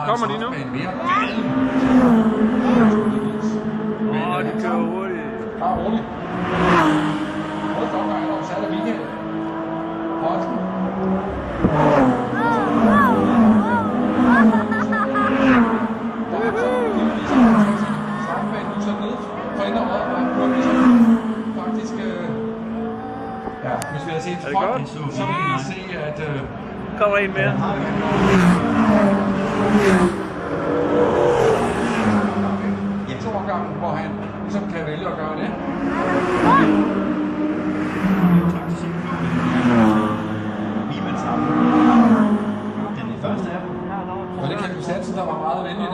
Kommer de nu? De kører hurtigt. Bare roligt. Rød klokker er der sat af weekend. Horten. Straffebanen nu så ned for inderover og kører ligesom faktisk... Ja, hvis vi havde set folk, så ville vi se, at... Kommer en mere. I 2 omgange, hvor han ligesom kan vælge at gøre det. Den første af dem. Og det kan du sætte, der var meget venligt.